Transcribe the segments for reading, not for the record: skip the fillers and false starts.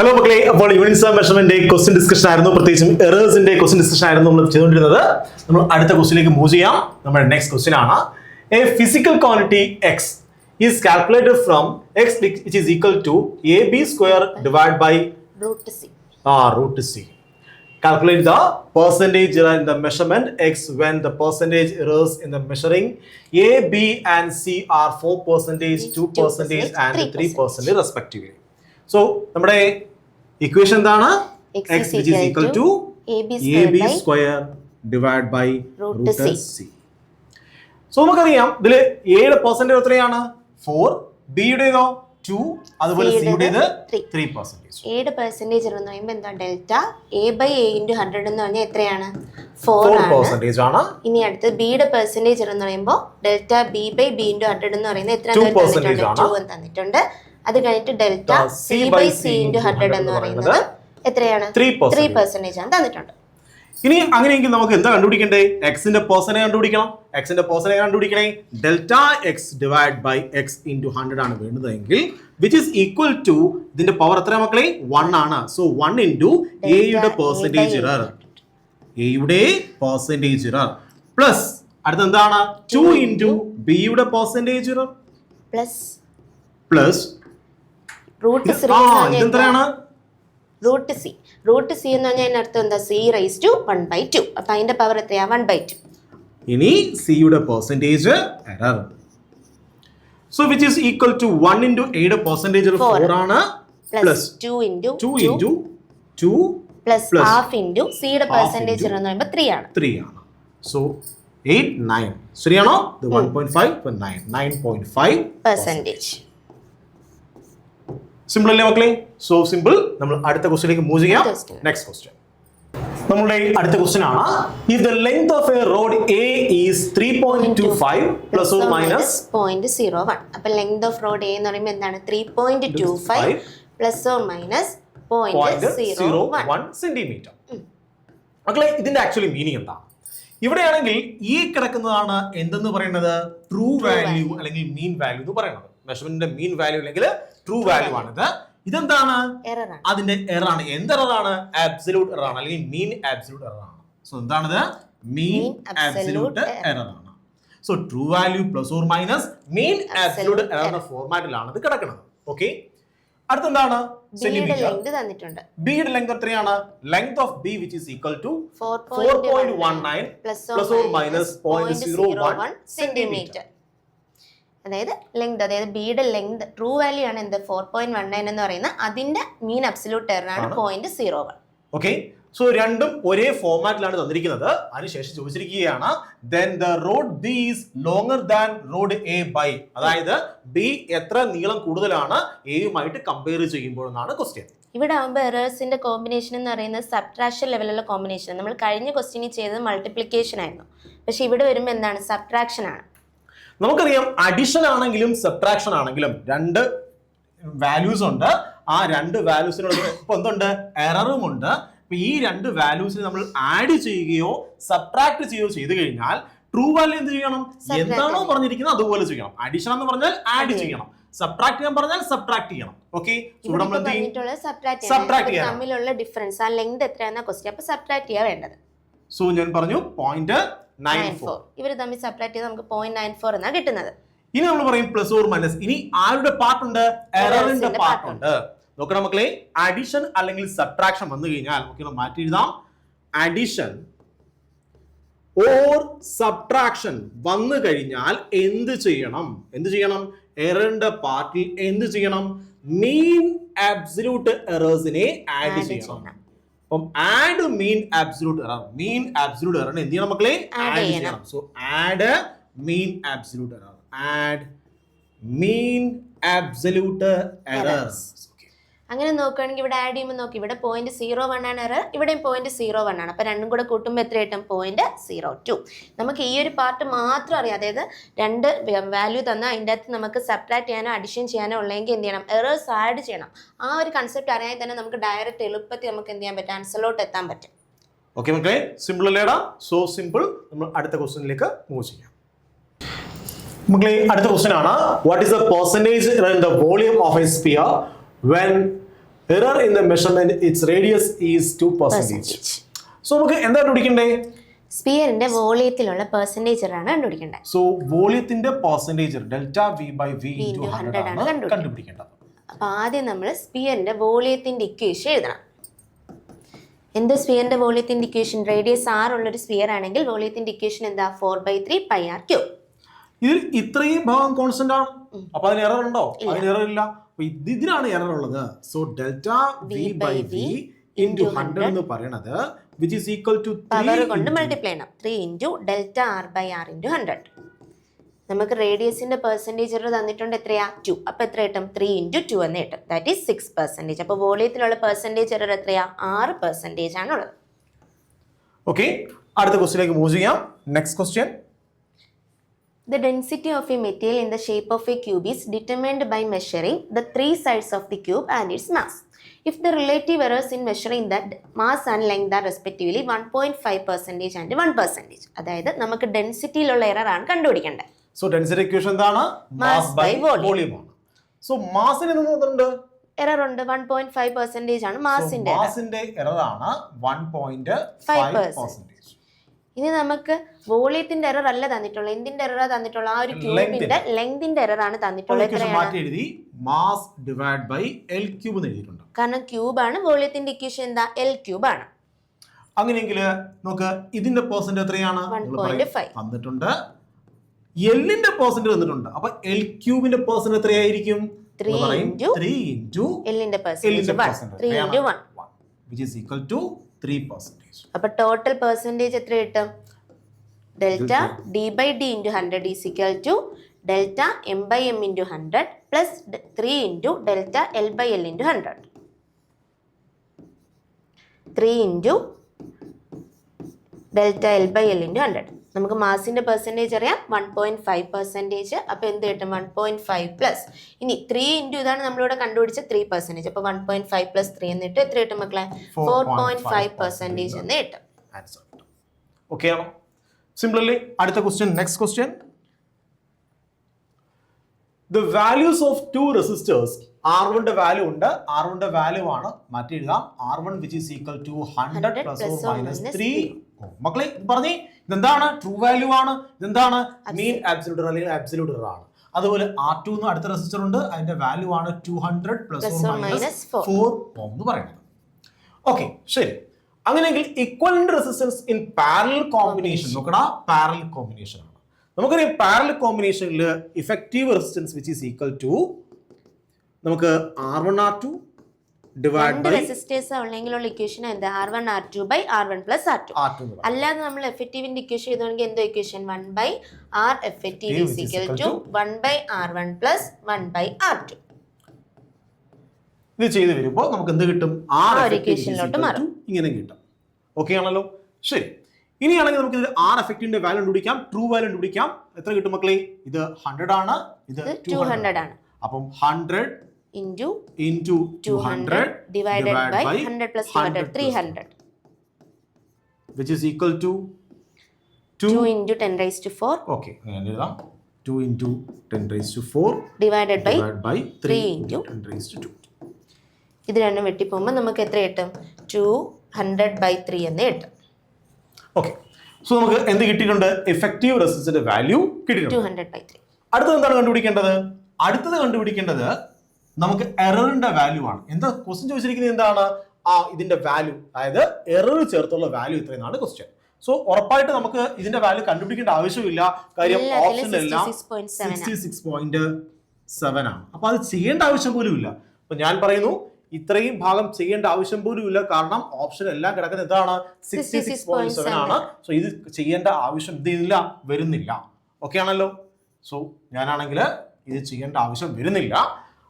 Hello മക്കളെ, അപ്പോൾ unit measurement question discussion ആയിരുന്നു, പ്രത്യേകിച്ചും എറേഴ്സിന്റെ ക്വസ്റ്റ്യൻ ഡിസ്കഷൻ ആയിരുന്നു നമ്മൾ ചെയ്തുകൊണ്ടിരുന്നത്. നമ്മൾ അടുത്ത ക്വസ്റ്റ്യനിലേക്ക് മൂവ് ചെയ്യാം. നമ്മുടെ നെക്സ്റ്റ് ക്വസ്റ്റ്യൻ ആണ്, a physical quantity X is calculated from X which is equal to A B square divide by root c. Calculate the percentage error in the measurement x when the percentage errors in the measuring a, b and c are 4%, 2% and 3% respectively. So, നമ്മുടെ equation എന്താണ്? x which is equal to ab square divided by root c. So, നമുക്കറിയാം ഇതില് a യുടെ percentage എത്രയാണ്? 4, b യുടേതോ 2, അതുപോലെ c യുടേത് 3%. a യുടെ percentage എന്ന് പറയുമ്പോൾ എന്താ delta a by a into 100 എന്ന് പറഞ്ഞാൽ എത്രയാണ്? 4% ആണ്. ഇനി അടുത്ത് b യുടെ പെർസെന്റേജ് എന്ന് പറയുമ്പോൾ delta b by b into 100 എന്ന് പറയുന്നത് എത്ര തന്നിട്ടുണ്ട്. അത് കഴിഞ്ഞിട്ട് delta c by c into 100 എന്ന് പറയുന്നത് എത്രയാണ്? 3% ആണ് തന്നിട്ടുണ്ട്. ഇനി അങ്ങനെയെങ്കിൽ നമുക്ക് എന്താ കണ്ടുപിടിക്കണ്ടേ? എക്സിന്റെ പെർസെന്റേജ് കണ്ടുപിടിക്കണം. എക്സിന്റെ പെർസെന്റേജ് കണ്ടുപിടിക്കണേ delta X divide by X into 100 ആണ് വേണ്ടതെങ്കിൽ വിച്ച് ഈസ് ഈക്വൽ ടു ഇതിന്റെ പവർ എത്ര മക്കളെ? 1 ആണ്. സോ 1 ഇൻറ്റു എ യുടെ പെർസെന്റേജ് ഇറർ, എ യുടെ പെർസെന്റേജ് ഇറർ പ്ലസ് അടുത്ത എന്താണ് 2 ഇൻറ്റു ബി യുടെ പെർസെന്റേജ് ഇറർ പ്ലസ് ഇതെത്രയാണ്? റൂട്ട് സി എന്ന് പറഞ്ഞാൽ അർത്ഥം എന്താ? c raise to 1/2. അപ്പൊ അതിന്റെ പവർ എത്രയാ? 1/2. ഇനി c യുടെ percentage error, so which is equal to 1 into a യുടെ പെർസെന്റേജ് 4 ആണ് plus 2 into 2 plus half into c യുടെ പെർസെന്റേജ് എന്ന് പറയുമ്പോൾ 3 ആണ്. സോ 8 9 ശരിയാണോ? 1.5 9.5%. സിമ്പിൾ അല്ലേ മക്കളെ? So simple. നമ്മൾ അടുത്ത ക്വസ്റ്റ്യനിലേക്ക് മൂവ് ചെയ്യാം. നെക്സ്റ്റ് ക്വസ്റ്റ്യൻ, നമ്മുടെ അടുത്ത ക്വസ്റ്റ്യൻ ആണ്, if the length of a road A is 3.25 plus or minus 0.01. അപ്പോൾ ലെങ്ത് ഓഫ് റോഡ് A എന്ന് പറയുമ്പോൾ എന്താണ്? 3.25 പ്ലസ് ഓർ മൈനസ് 0.01 സെന്റിമീറ്റർ. മക്കളെ ഇതിന്റെ ആക്ച്വലി മീനിങ് എന്താ? ഇവിടെയാണെങ്കിൽ ഈ കിടക്കുന്നതാണ് എന്തെന്ന് പറയുന്നത്? ട്രൂ വാല്യൂ അല്ലെങ്കിൽ മീൻ വാല്യൂ എന്ന് പറയുന്നത്. മെഷർമെന്റിന്റെ മീൻ വാല്യൂ അല്ലെങ്കിൽ ട്രൂ വാല്യൂ ആണിത്. ഇതെന്താണ്? അതിന്റെ എറർ ആണ്. എന്ത് എറർ ആണ്? ആബ്സല്യൂട്ട് എറർ ആണ്, അല്ലെങ്കിൽ മീൻ ആബ്സല്യൂട്ട് എറർ ആണ്. സോ എന്താണിത്? മീൻ ആബ്സല്യൂട്ട് എറർ ആണ്. So true value plus or minus mean absolute error എന്ന ഫോർമാറ്റിലാണ് ഇത് കിടക്കുന്നത്. ഓക്കെ, അടുത്തെന്താണ്? തന്നിട്ടുണ്ട്. ബി യുടെ ലെങ്ത് എത്രയാണ്? Length of B which is equal to 4.19 plus or minus 0.01 centimetre. അതായത് ലെങ്ത്, അതായത് ബിയുടെ ലെങ്ത് ട്രൂ വാല്യൂ ആണ് എന്ത്? 4.19 എന്ന് പറയുന്നത്. അതിന്റെ മീൻ അബ്സല്യൂട്ട് എറർ ആണ് 0.01. ഓക്കെ, സോ രണ്ടും ഒരേ ഫോർമാറ്റിലാണ് തന്നിരിക്കുന്നത്. അതിനുശേഷം ചോദിച്ചിരിക്കുകയാണ് then the road B is longer than road A by, അതായത് ബി എത്ര നീളം കൂടുതലാണ് എയുമായിട്ട് കമ്പയർ ചെയ്യുമ്പോൾ എന്നാണ് ക്വസ്റ്റ്യൻ. ഇവിടെ ആകുമ്പോൾ എറേഴ്സിന്റെ കോമ്പിനേഷൻ എന്ന് പറയുന്നത് സബ്ട്രാക്ഷൻ ലെവലുള്ള കോമ്പിനേഷൻ. നമ്മൾ കഴിഞ്ഞ ക്വസ്റ്റ്യനിൽ ചെയ്തത് മൾട്ടിപ്ലിക്കേഷൻ ആയിരുന്നു, പക്ഷെ ഇവിടെ വരുമ്പോൾ എന്താണ്? സബ്ട്രാക്ഷൻ ആണ്. നമുക്കറിയാം അഡിഷൻ ആണെങ്കിലും സബ്ട്രാക്ഷൻ ആണെങ്കിലും രണ്ട് വാല്യൂസ് ഉണ്ട്. ആ രണ്ട് വാല്യൂസിനുള്ള ഇപ്പൊ എന്തുണ്ട്? എററും ഉണ്ട്. അപ്പൊ ഈ രണ്ട് വാല്യൂസിനെ നമ്മൾ ആഡ് ചെയ്യുകയോ സബ്ട്രാക്ട് ചെയ്യുകയോ ചെയ്തു കഴിഞ്ഞാൽ ട്രൂ വാല്യൂ എന്ത് ചെയ്യണം? എന്താണോ പറഞ്ഞിരിക്കുന്നത് അതുപോലെ ചെയ്യണം. അഡിഷൻ എന്ന് പറഞ്ഞാൽ ആഡ് ചെയ്യണം, സബ്ട്രാക്ട് ചെയ്യാൻ പറഞ്ഞാൽ സബ്ട്രാക്ട് ചെയ്യണം. ഓക്കെ, തമ്മിലുള്ള ഡിഫറൻസ് ആ ലെങ്ത് എത്രയാണെന്ന ക്വസ്റ്റ്യൻ. അപ്പൊ സബ്ട്രാക്ട് ചെയ്യാൻ വേണ്ടത്. സോ ഞാൻ പറഞ്ഞു 0.94. ഇവർ തമ്മിൽ സബ്ട്രാക്ട് ചെയ്ത് നമുക്ക് 0.94 എന്നാണ് കിട്ടുന്നത്. ഇനി നമ്മൾ പറയും പ്ലസ് ഓർ മൈനസ്. ഇനി ആരുടെ പാർട്ടുണ്ട്? എററിന്റെ പാർട്ടുണ്ട്. നോക്കണം മക്കളെ, അഡിഷൻ അല്ലെങ്കിൽ സബ്ട്രാക്ഷൻ വന്നു കഴിഞ്ഞാൽ നമുക്ക് മാറ്റി എഴുതാം. അഡിഷൻ ഓർ സബ്ട്രാക്ഷൻ വന്നു കഴിഞ്ഞാൽ എന്ത് ചെയ്യണം? എററിന്റെ പാർട്ടിൽ എന്ത് ചെയ്യണം? മീൻ ആബ്സല്യൂട്ട് എറേഴ്സിനെ ആഡ് ചെയ്യണം. അപ്പം add mean absolute error. Mean absolute എററിനെ എന്ത് ചെയ്യണം മക്കളെ? ആഡ് ചെയ്യണം. So add mean absolute error. Add mean absolute errors. അങ്ങനെ നോക്കുകയാണെങ്കിൽ ഇവിടെ ആഡ് ചെയ്യുമ്പോൾ നോക്കി, ഇവിടെ 0.01 ആണ് എറർ, ഇവിടെയും 0.01 ആണ്. അപ്പൊ രണ്ടും കൂടെ കൂട്ടുമ്പോൾ എത്ര കിട്ടും? 0.02. നമുക്ക് ഈ ഒരു പാർട്ട് മാത്രം അറിയാം. അതായത് രണ്ട് വാല്യൂ തന്നാൽ അതിൻ്റെ അകത്ത് നമുക്ക് സബ്ട്രാക്ട് ചെയ്യാനോ അഡിഷൻ ചെയ്യാനോ ഉള്ളെങ്കിൽ എന്ത് ചെയ്യണം? എറേഴ്സ് ആഡ് ചെയ്യണം. ആ ഒരു കൺസെപ്റ്റ് അറിയാൻ തന്നെ നമുക്ക് ഡയറക്റ്റ് എളുപ്പത്തിൽ നമുക്ക് എന്ത് ചെയ്യാൻ പറ്റും? ആൻസറിലോട്ട് എത്താൻ പറ്റും. ഓക്കെ മക്കളെ, സിമ്പിൾ അല്ലേടാ? So simple. നമ്മൾ അടുത്ത ക്വസ്റ്റ്യനിലേക്ക് മൂവ് ചെയ്യാം. മക്കളെ അടുത്ത ക്വസ്റ്റ്യൻ ആണ്, what is the percentage in the volume of a sphere when error in the measurement its radius is 2%. So നമുക്ക് എന്താ കണ്ടുപിടിക്കണ്ടേ? സ്പിയറിന്റെ വോളിയത്തിലുള്ള പെർസെന്റേജ് ആണ് കണ്ടുപിടിക്കേണ്ടത്. സോ വോളിയത്തിന്റെ percentage delta V by V into 100 ആണ് കണ്ടുപിടിക്കേണ്ടത്. അപ്പോൾ ആദ്യം നമ്മൾ സ്പിയറിന്റെ വോളിയത്തിന്റെ ഇക്വേഷൻ എഴുതണം. എന്ത് സ്പിയറിന്റെ വോളിയത്തിന്റെ ഇക്വേഷൻ? റേഡിയസ് r ഉള്ള ഒരു സ്പിയർ ആണെങ്കിൽ വോളിയത്തിന്റെ ഇക്വേഷൻ എന്താ? 4/3 പൈ ആർ ക്യൂബ്. ഇതിൽ ഇത്രയും ഭാഗം കോൺസ്റ്റന്റ് ആണ്. അപ്പൊ അതിന് എറർ ഉണ്ടോ? അതിന് എറർ ഇല്ല. അപ്പൊ ഇതിനാണ് എറർ ഉള്ളത്. So delta V by V into 100 എന്ന് പറയുന്നത് which is equal to 3 power കൊണ്ട് മൾട്ടിപ്ലൈ ചെയ്യണം. 3 into delta R by R into 100. നമുക്ക് റേഡിയസിന്റെ പെർസെൻറ്റേജ് തന്നിട്ടുണ്ട് എത്രയാ? 2. അപ്പോൾ എത്ര കിട്ടും? 3 ഇൻറ്റു 2 എന്ന് കിട്ടും. That is 6%. അപ്പോൾ വോളിയത്തിലുള്ള പെർസെൻറ്റേജ് എറർ എത്രയാ? 6% ആണുള്ളത്. ഓക്കെ, അടുത്ത ക്വസ്റ്റ്യനിലേക്ക് മൂവ് ചെയ്യാം. Next question. The density of a material in the shape of a cube is determined by measuring the 3 sides of the cube and its mass. If the relative errors in measuring that mass and length are respectively 1.5% and 1%. അതായത് നമുക്ക് ഡെൻസിറ്റിയിലുള്ള error ആണ് കണ്ടുപിടിക്കേണ്ടത്. So density equation എന്താണ്? Mass by volume ആണ്. So മാസിന് എന്തുണ്ട്? Error ഉണ്ട്. 1.5% ആണ് മാസിന്റെ. മാസിന്റെ error ആണ് 1.5%. ഇനി നമുക്ക് വോളിയത്തിന്റെ എറർ അല്ല തന്നിട്ടുള്ളത്. എന്തിന്റെ എറർ തന്നിട്ടുള്ള? ആ ഒരു ക്യൂബിന്റെ ലെങ്തിന്റെ എറർ ആണ് തന്നിട്ടുള്ളത്. മാറ്റി എഴുതി mass divide by L cube എന്ന് എഴുതിയിട്ടുണ്ട്. കാരണം ക്യൂബ് ആണ്. വോളിയത്തിന്റെ ഇക്വേഷൻ എന്താ? എൽ ക്യൂബ് ആണ്. അങ്ങനെയെങ്കിൽ നമുക്ക് ഇതിന്റെ പെർസെന്റ് എത്രയാണ്? 1.5 തന്നിട്ടുണ്ട്. എല്ലിന്റെ പെർസെന്റ് തന്നിട്ടുണ്ട്. അപ്പൊ എൽ ക്യൂബിന്റെ പെർസെന്റ് എത്രയായിരിക്കും? 3 ഇൻറ്റു എല്ലിന്റെ percentage 3 into 1 which is equal to 3%. അപ്പൊ ടോട്ടൽ പെർസെന്റേജ് എത്ര കിട്ടും? Delta D by D into 100 is equal to delta M by M into 100 plus 3 into delta L by L into 100. 3 into delta L by L into 100. നമുക്ക് മാസിന്റെ percentage അറിയാം 1.5%. അപ്പോൾ എന്ത് കിട്ടും? 1.5 plus ഇനി 3 into ഇതാണ് നമ്മളിവിടെ കണ്ടുപിടിച്ച 3%. അപ്പോൾ 1.5 പ്ലസ് 3 എന്നിട്ട് എത്ര കിട്ടും മക്കളെ? 4.5% എന്ന് കിട്ടും. ആൻസർ. ഓക്കെ ആണോ? സിമ്പിൾ അല്ലേ? അടുത്ത question. Next question. The values of two resistors, R1 ന്റെ വാല്യൂ ഉണ്ട്. R1 ന്റെ വാല്യൂ ആണ് മാറ്റി എഴുതാം. R1 which is equal to 100 plus or minus 3. മക്കളെ പറഞ്ഞേ, ഇതെന്താണ്? ട്രൂ വാല്യൂ ആണ്. ഇതെന്താണ്? മീൻ ആബ്സല്യൂട്ട് എറർ അല്ലെങ്കിൽ ആബ്സല്യൂട്ട് എറർ ആണ്. അതുപോലെ R2 എന്ന് അടുത്ത റെസിസ്റ്റർ ഉണ്ട്. അതിന്റെ വാല്യൂ ആണ് 200 plus or minus 4 ohm എന്ന് പറയുന്നത്. ഓക്കെ, ശരി. അങ്ങനെയെങ്കിൽ equivalent resistance in parallel combination നോക്കടാ. പാരലൽ കോമ്പിനേഷൻ ആണ്. നമുക്കറിയാം പാരലൽ കോമ്പിനേഷനിൽ effective resistance which is equal to നമുക്ക് R1 R2 divide by resistors ഉള്ളെങ്കിലുള്ള ഇക്വേഷൻ എന്താ? R1 R2 by R1 plus R2. അല്ലാതെ നമ്മൾ എഫക്റ്റീവിന്റെ ഇക്വേഷൻ ചെയ്തോണെങ്കിൽ എന്തോ equation? 1 by R effective is equal to 1 by R1 plus 1 by R2. ഇത് ചെയ്ത് വരുമ്പോൾ നമുക്ക് എന്ത് കിട്ടും? R ഇക്വേഷനിലോട്ട് മാറും. ഇങ്ങനെ കിട്ടും. ഓക്കെ ആണല്ലോ? ശരി. ഇനിയാണെങ്കിൽ നമുക്ക് ഇത് R എഫക്റ്റീവിന്റെ വാല്യൂ കണ്ടുപിടിക്കാം. ട്രൂ വാല്യൂ കണ്ടുപിടിക്കാം. എത്ര കിട്ടും മക്കളെ? ഇത് 100 ആണ്. ഇത് 200 ആണ്. അപ്പം 100 into 200 divided by 100 plus 200 300 which is equal to 2 into 10 raised to 4. Okay, ഞാൻ എഴുതാം. 2 into 10 raised to 4 divided by 3 into 10 raised to 2. ഇത് രണ്ടും വെട്ടി പോകുമ്പോൾ നമുക്ക് എത്ര കിട്ടും? 200 by 3 എന്ന് കിട്ടും. ഓക്കെ, സോ നമുക്ക് എന്ത് കിട്ടിയിട്ടുണ്ട്? എഫക്റ്റീവ് റെസിസ്റ്റൻസിന്റെ വാല്യൂ കിട്ടിയിട്ടുണ്ട്. 200 by 3. അടുത്തത് എന്താണ് കണ്ടുപിടിക്കേണ്ടത്? അടുത്തത് കണ്ടുപിടിക്കേണ്ടത് നമുക്ക് എററിന്റെ വാല്യൂ ആണ്. എന്താ ക്വസ്റ്റ്യൻ ചോദിച്ചിരിക്കുന്നത്? എന്താണ്? ഇതിന്റെ വാല്യൂ, അതായത് എറർ ചേർത്തുള്ള വാല്യൂ ഇത്രയെന്നാണ് ക്വസ്റ്റ്യൻ. സോ ഉറപ്പായിട്ട് നമുക്ക് ഇതിന്റെ വാല്യൂ കണ്ടുപിടിക്കേണ്ട ആവശ്യമില്ല. കാര്യം ഓപ്ഷനിലെല്ലാം 66.7 ആണ്. അപ്പൊ അത് ചെയ്യേണ്ട ആവശ്യം പോലും ഇല്ല. അപ്പൊ ഞാൻ പറയുന്നു ഇത്രയും ഭാഗം ചെയ്യേണ്ട ആവശ്യം പോലും ഇല്ല. കാരണം ഓപ്ഷൻ എല്ലാം കിടക്കുന്നത് എന്താണ്? 66.7 ആണ്. സോ ഇത് ചെയ്യേണ്ട ആവശ്യം എന്ത് ചെയ്യുന്നില്ല? വരുന്നില്ല. ഓക്കെ ആണല്ലോ? സോ ഞാനാണെങ്കിൽ ഇത് ചെയ്യേണ്ട ആവശ്യം വരുന്നില്ല.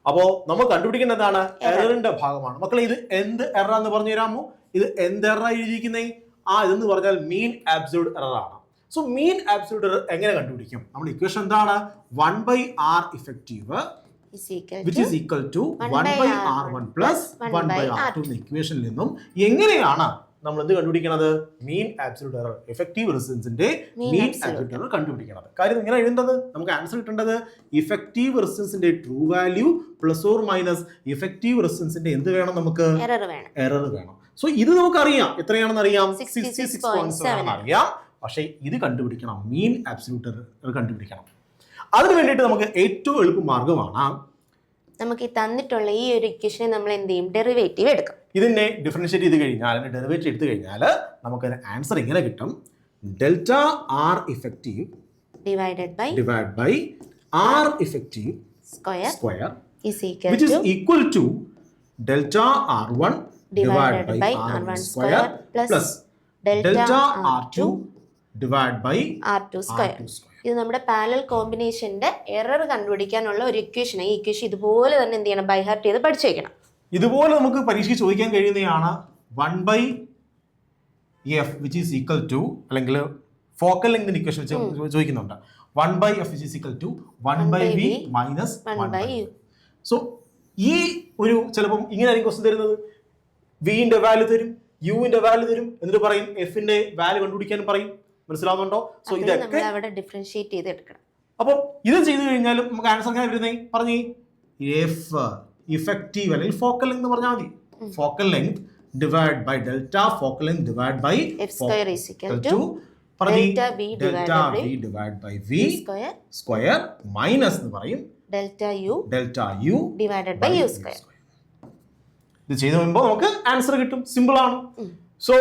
അപ്പോ നമ്മൾ കണ്ടുപിടിക്കേണ്ടതാണ് എററിന്റെ ഭാഗമാണ്. മക്കളെ ഇത് എന്ത് എറർ എന്ന് പറഞ്ഞു തരാമോ? ഇത് എന്ത് എറർ എഴുതിയിരിക്കുന്നേ? ഇതെന്ന് പറഞ്ഞാൽ മീൻ ആബ്സല്യൂട്ട് എറർ ആണ്. സോ മീൻ ആബ്സല്യൂട്ട് എറർ എങ്ങനെ കണ്ടുപിടിക്കും? നമ്മുടെ ഇക്വേഷൻ എന്താണ്? 1 by R effective which is equal to 1 by R1 plus 1 by R2 എന്ന ഇക്വേഷനിൽ നിന്നും എങ്ങനെയാണ് നമ്മൾ എന്ത് കണ്ടുപിടിക്കണത്? മീൻ ആബ്സല്യൂട്ട് എറർ, എഫക്റ്റീവ് റെസിസ്റ്റൻസിന്റെ മീൻ ആബ്സല്യൂട്ട് എറർ കണ്ടുപിടിക്കണത്. കാര്യം ഇങ്ങനെ എഴുതുന്നത് നമുക്ക് ആൻസർ കിട്ടേണ്ടത് ഇഫക്റ്റീവ് റെസിസ്റ്റൻസിന്റെ true value plus or minus effective റെസിസ്റ്റൻസിന്റെ എന്ത് വേണം? നമുക്ക് എറർ വേണം. സോ ഇത് നമുക്കറിയാം, എത്രയാണെന്ന് അറിയാം, 66.7 അറിയാം. പക്ഷേ ഇത് കണ്ടുപിടിക്കണം, മീൻ ആബ്സല്യൂട്ട് എറർ കണ്ടുപിടിക്കണം. അതിന് വേണ്ടിയിട്ട് നമുക്ക് ഏറ്റവും എളുപ്പ മാർഗമാണ് നമുക്ക് ഈ തന്നിട്ടുള്ള ഈ ഒരു ഇക്വേഷനെ നമ്മൾ എന്ത് ചെയ്യും? ഡെറിവേറ്റീവ് എടുക്കും. ഇതിനെ ഡിഫറൻഷിയേറ്റ് ചെയ്ത് കഴിഞ്ഞാൽ, ഡെറിവേറ്റീവ് എടുത്തു കഴിഞ്ഞാൽ നമുക്ക് ആൻസർ ഇങ്ങനെ കിട്ടും: delta R effective divide by R effective square which is equal to delta r1 divided by r1 square plus delta r2 divided by r2 square. ഇത് നമ്മുടെ പാരലൽ കോമ്പിനേഷന്റെ എറർ കണ്ടുപിടിക്കാനുള്ള ഒരു ഇക്വേഷൻ. ഈ ഇക്വേഷൻ ഇതുപോലെ തന്നെ എന്ത് ചെയ്യണം? ബൈ ഹാർട്ട് ചെയ്ത് പഠിച്ചു വെക്കണം. ഇതുപോലെ നമുക്ക് പരീക്ഷയ്ക്ക് ചോദിക്കാൻ കഴിയുന്നതാണ് 1/f which is equal to, അല്ലെങ്കിൽ ഫോക്കൽ ലെങ്ത് ഇക്വേഷൻ ചോദിക്കുന്നുണ്ട്. 1/f which is equal to 1/v minus 1/u. So ഈ ഒരു ചിലപ്പം ഇങ്ങനെ ആയിരിക്കും ക്വസ്റ്റ്യൻ തരുന്നത്. വിന്റെ വാല്യൂ തരും, യുവിന്റെ വാല്യൂ തരും, എന്നിട്ട് പറയും എഫിന്റെ വാല്യൂ കണ്ടുപിടിക്കാൻ പറയും. മനസ്സിലാവുന്നുണ്ടോ? സോ ഇതൊക്കെ അവിടെ ഡിഫറൻഷിയേറ്റ് ചെയ്ത് എടുക്കണം. അപ്പോൾ ഇത് ചെയ്തു കഴിഞ്ഞാലും നമുക്ക് ആൻസർ എങ്ങനെ വരുന്നേ? പറഞ്ഞേ, എഫ് ഇഫക്റ്റീവ് അല്ലെങ്കിൽ ഫോക്കൽ ലെങ്ത് പറഞ്ഞാൽ മതി. Focal length divide by delta focal length divide by f square is equal to delta v divided by v square minus എന്ന് പറയും delta u divided by u square. ഇത് ചെയ്തു കഴിയുമ്പോൾ നമുക്ക് answer കിട്ടും. സിമ്പിൾ ആണ്. സോ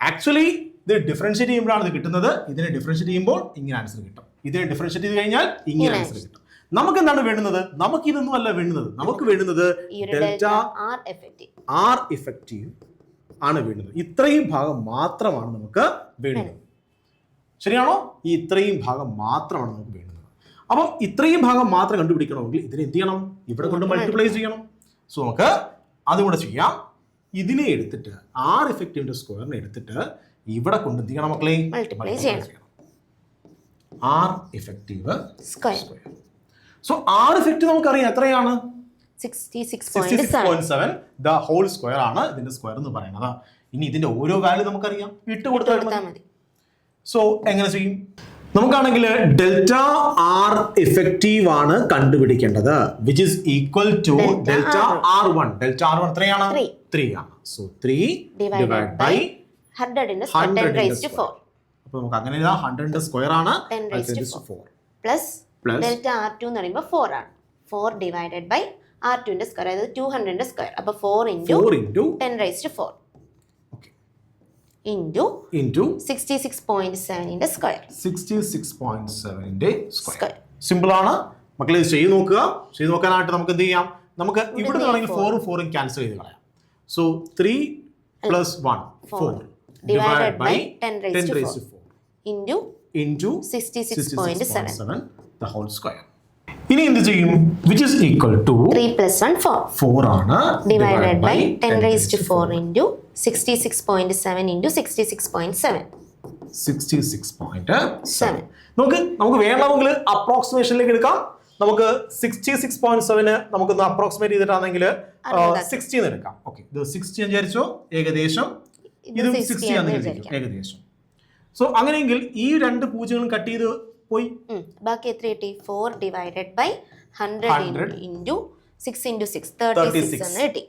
ആക്ച്വലി ഇത് differentiate ചെയ്യുമ്പോഴാണ് ഇത് കിട്ടുന്നത്. ഇതിനെ ഡിഫറൻഷിയേറ്റ് ചെയ്യുമ്പോൾ ഇങ്ങനെ ആൻസർ കിട്ടും. ഇതിനെ ഡിഫറൻഷിയേറ്റ് ചെയ്ത് കഴിഞ്ഞാൽ ഇങ്ങനെ ആൻസർ കിട്ടും. നമുക്ക് എന്താണ് വേണ്ടുന്നത്? നമുക്ക് ഇതൊന്നും അല്ല വേണ്ടുന്നത്. നമുക്ക് വേണ്ടുന്നത് ഡെൽറ്റ ആർ ഇഫക്റ്റീവ് ആണ് വേണ്ടുന്നത്. ഇത്രയും ഭാഗം മാത്രമാണ് നമുക്ക് വേണ്ടുന്നത്. ശരിയാണോ? ഈ ഇത്രയും ഭാഗം മാത്രമാണ് നമുക്ക് വേണ്ടുന്നത്. അപ്പം ഇത്രയും ഭാഗം മാത്രം കണ്ടുപിടിക്കണമെങ്കിൽ ഇതിനെ എന്ത് ചെയ്യണം? ഇവിടെ കൊണ്ട് മൾട്ടിപ്ലൈ ചെയ്യണം. സോ നമുക്ക് അതും കൂടെ ചെയ്യാം. ഇതിനെ എടുത്തിട്ട് ആർ ഇഫക്റ്റീവിന്റെ സ്ക്വയറിനെ എടുത്തിട്ട് ഇവിടെ കൊണ്ട് എന്ത് ചെയ്യണം മക്കളെ? മൾട്ടിപ്ലൈ ചെയ്യണം. R effective square. So R effective നമുക്കറിയാം എത്രയാണ്? 66.7. ദ ഹോൾ സ്ക്വയർ ആണ് ഇതിന്റെ സ്ക്വയർ എന്ന് പറയുന്നത്. ഇനി ഇതിന്റെ ഓരോ വാല്യൂ നമുക്കറിയാം, ഇട്ട് കൊടുത്താൽ മതി. സോ എങ്ങനെ ചെയ്യും? നമുക്കാണെങ്കിൽ ഡെൽറ്റ ആർ ഇഫക്റ്റീവ് ആണ് കണ്ടുപിടിക്കേണ്ടത്, which is equal to delta r1. Delta r1 എത്രയാണ്? 3 ആണ്. സോ 3 ഡിവൈഡ് ബൈ 100 അപ്പോൾ നമുക്ക് അങ്ങനെ 100 സ്ക്വയർ ആണ് 10⁻⁴ പ്ലസ് ഡെൽറ്റ r2 എന്ന് പറയുമ്പോൾ 4 ആണ്. 4 ഡിവൈഡഡ് ബൈ r2 ന്റെ സ്ക്വയർ, അതായത് 200 സ്ക്വയർ. അപ്പോൾ 4 into 10⁻⁴ into 66.7 ന്റെ സ്ക്വയർ. 66.7 ന്റെ സ്ക്വയർ. സിമ്പിൾ ആണ് മക്കളെ. ഇത് ചെയ്ത് നോക്കുക. ചെയ്ത് നോക്കാനായിട്ട് നമുക്ക് എന്ത് ചെയ്യാം? നമുക്ക് ഇവിടെ ആണെങ്കിൽ 4 ഉം 4 ഉം ക്യാൻസൽ ചെയ്ത് കളയാം. So 3 + 1 4 divided by 10⁻⁴ into 66.7 the whole square. ഇനി എന്ത് ചെയ്യും? which is equal to 3 + 1 4 ആണ് divided by 10⁻⁴ into 66.7 into 66.7 66.7. നമുക്ക് വേണമെങ്കിൽ അപ്രോക്സിമേഷനിലേക്ക് എടുക്കാം. നമുക്ക് 66.7 നമുക്കൊന്ന് അപ്രോക്സിമേറ്റ് ചെയ്തിട്ടാണെങ്കിൽ 60 എന്ന് എടുക്കാം. ഓക്കെ, ഇത് 60 എന്ന് വിചാരിച്ചോ, ഏകദേശം ഇതും 60 ആണെന്ന് വിചാരിക്കും ഏകദേശം. സോ അങ്ങനെയെങ്കിൽ ഈ രണ്ട് പൂജ്യങ്ങളും കട്ട് ചെയ്ത് പോയി. ബാക്കി എത്ര കിട്ടി? 4 divided by 100 into 6 into 6 36 എന്ന് കിട്ടി.